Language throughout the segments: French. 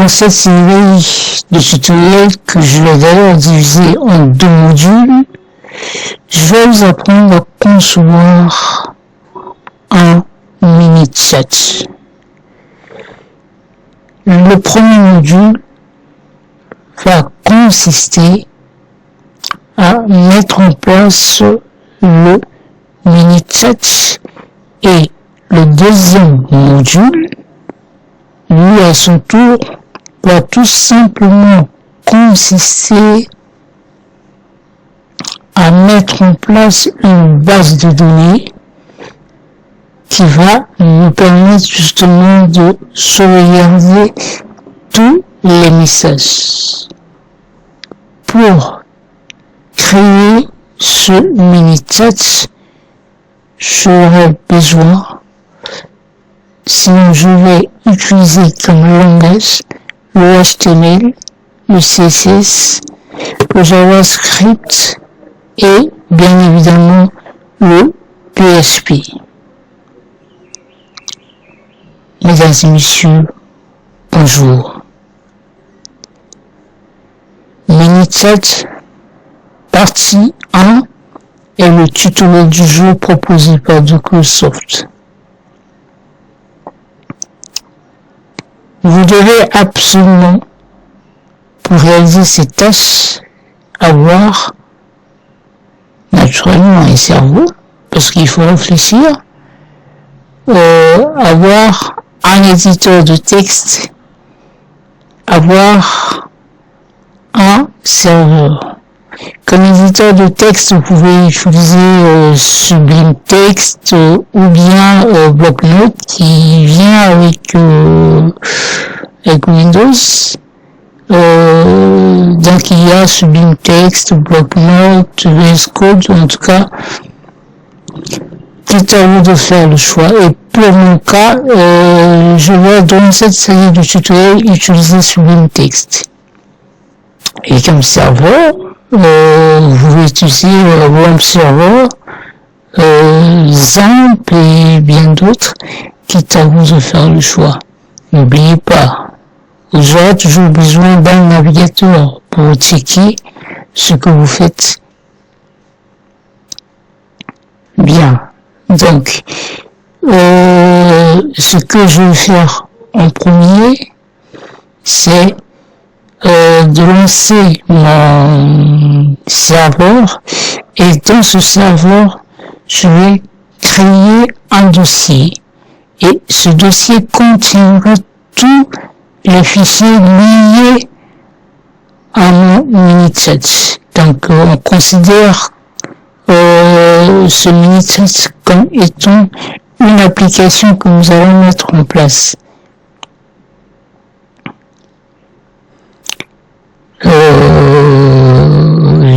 Dans cette série de tutoriels que je vais d'ailleurs diviser en 2 modules, je vais vous apprendre à concevoir un mini-chat. Le premier module va consister à mettre en place le mini-chat et le deuxième module, lui à son tour, va tout simplement consister à mettre en place une base de données qui va nous permettre justement de sauvegarder tous les messages. Pour créer ce mini-chat, j'aurai besoin, sinon je vais utiliser comme langage le HTML, le CSS, le JavaScript et bien évidemment le PHP. Mesdames et messieurs, bonjour. Mini-chat, partie 1 est le tutoriel du jour proposé par Microsoft. Vous devez absolument, pour réaliser ces tâches, avoir naturellement un cerveau, parce qu'il faut réfléchir, avoir un éditeur de texte, avoir un serveur. Comme éditeur de texte, vous pouvez utiliser Sublime Text ou bien Bloc-Notes qui vient avec Windows. Donc il y a Sublime Text, Bloc-Notes, VS Code, en tout cas, c'est à vous de faire le choix. Et pour mon cas, je vais dans cette série de tutoriels utiliser Sublime Text. Et comme serveur, vous pouvez utiliser Web Server, Zamp et bien d'autres, quitte à vous de faire le choix. N'oubliez pas, vous aurez toujours besoin d'un navigateur pour checker ce que vous faites. Bien, donc, ce que je vais faire en premier, c'est de lancer mon serveur, et dans ce serveur, je vais créer un dossier, et ce dossier contiendra tous les fichiers liés à mon mini-chat. Donc on considère ce mini-chat comme étant une application que nous allons mettre en place.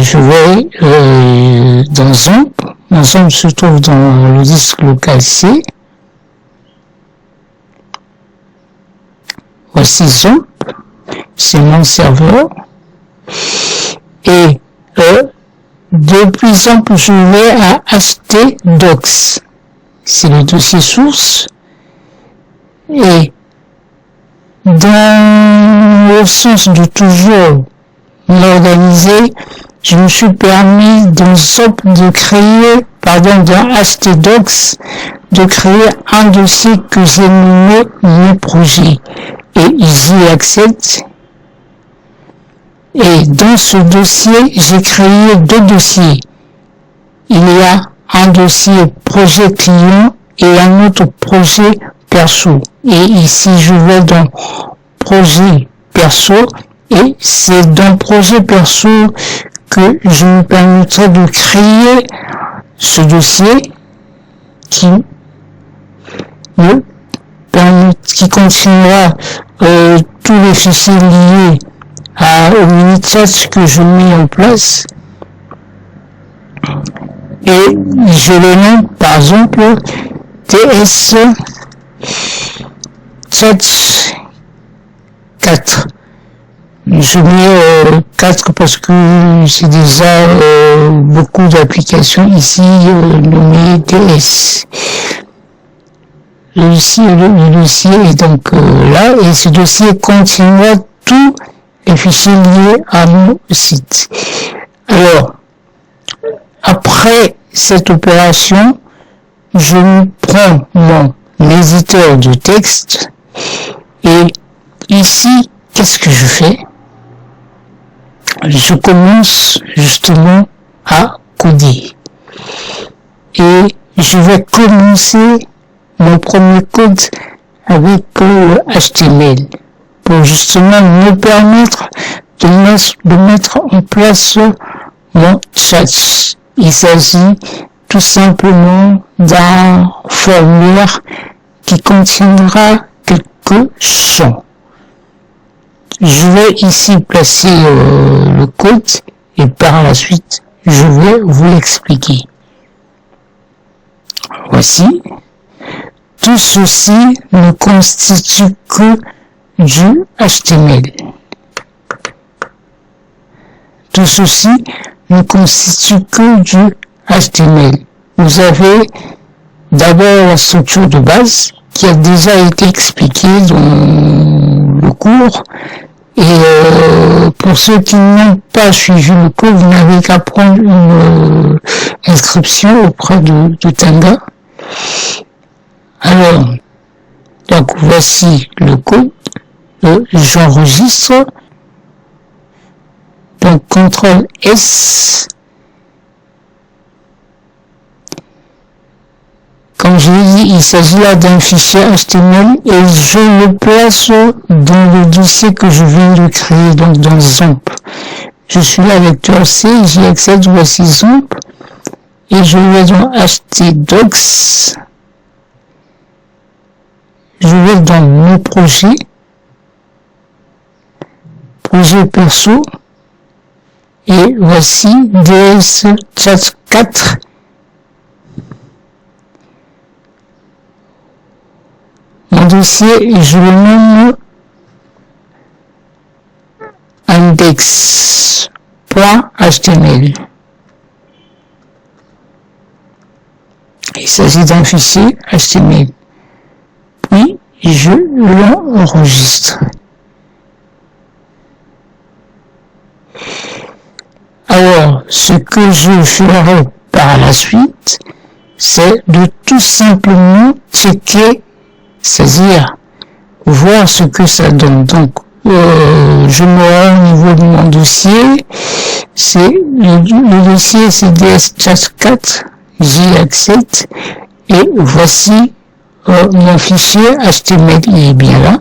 Je vais dans Zamp. Zamp se trouve dans le disque local C. Voici Zamp, c'est mon serveur. Et depuis Zamp, je vais à htdocs. C'est le dossier source. Et dans le sens de toujours m'organiser, je me suis permis dans Zamp de créer, dans htdocs, de créer un dossier que j'ai nommé mon projet. Et j'y accède. Et dans ce dossier, j'ai créé 2 dossiers. Il y a un dossier projet client et un autre projet perso. Et ici, je vais dans projet perso, et c'est dans projet perso que je me permettrai de créer ce dossier qui contiendra tous les fichiers liés au mini-chat que je mets en place. Et je le nomme par exemple TS Chat 4. Je mets 4 parce que j'ai déjà beaucoup d'applications ici nommées TS. le dossier est donc là, et ce dossier contiendra tous les fichiers liés à mon site. Alors, après cette opération, je prends mon éditeur de texte et ici, qu'est-ce que je fais? Je commence justement à coder. Et je vais commencer mon premier code avec le HTML pour justement me permettre de mettre en place mon chat. Il s'agit tout simplement d'un formulaire qui contiendra quelques champs. Je vais ici placer le code et par la suite, je vais vous l'expliquer. Voici. Tout ceci ne constitue que du HTML. Tout ceci ne constitue que du HTML. Vous avez d'abord la structure de base qui a déjà été expliquée dans le cours. Et pour ceux qui n'ont pas suivi le cours, vous n'avez qu'à prendre une inscription auprès de Tanga. Alors, donc voici le code. J'enregistre. Donc CTRL S. Comme je l'ai dit, il s'agit là d'un fichier HTML et je le place dans le dossier que je viens de créer, donc dans ZOMP. Je suis là avec C, j'y accède, voici ZOMP et je vais dans htdocs. Je vais dans mon projet perso et voici DS Chat 4. Mon dossier et je le nomme index.html. Il s'agit d'un fichier HTML. Puis je l'enregistre. Alors, ce que je ferai par la suite, c'est de tout simplement checker, c'est-à-dire voir ce que ça donne. Donc, je me rends au niveau de mon dossier. C'est le dossier CDS Chat 4. J'y accède et voici mon fichier HTML. Il est bien là.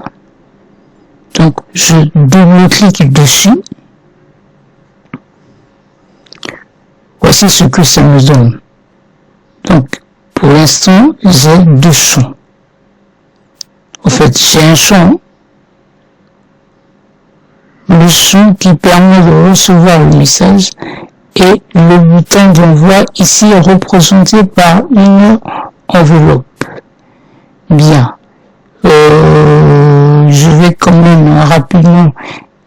Donc, je double-clique dessus. Voici ce que ça me donne. Donc, pour l'instant, j'ai deux champs. En fait, j'ai un champ, le champ qui permet de recevoir le message et le bouton d'envoi ici représenté par une enveloppe. Bien. Je vais quand même rapidement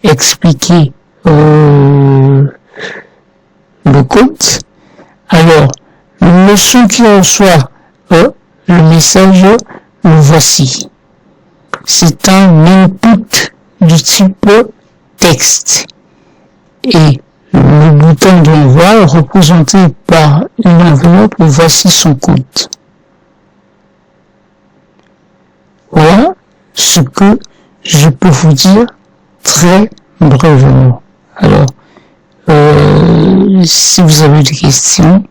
expliquer le code. Alors, le champ qui reçoit le message, le voici. C'est un input du type texte. Et le bouton d'envoi représenté par une enveloppe, voici son code. Voilà ce que je peux vous dire très brièvement. Alors, si vous avez des questions,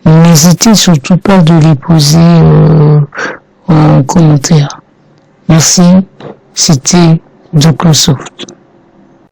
n'hésitez surtout pas de les poser en commentaire. Merci, c'était Doclosoft.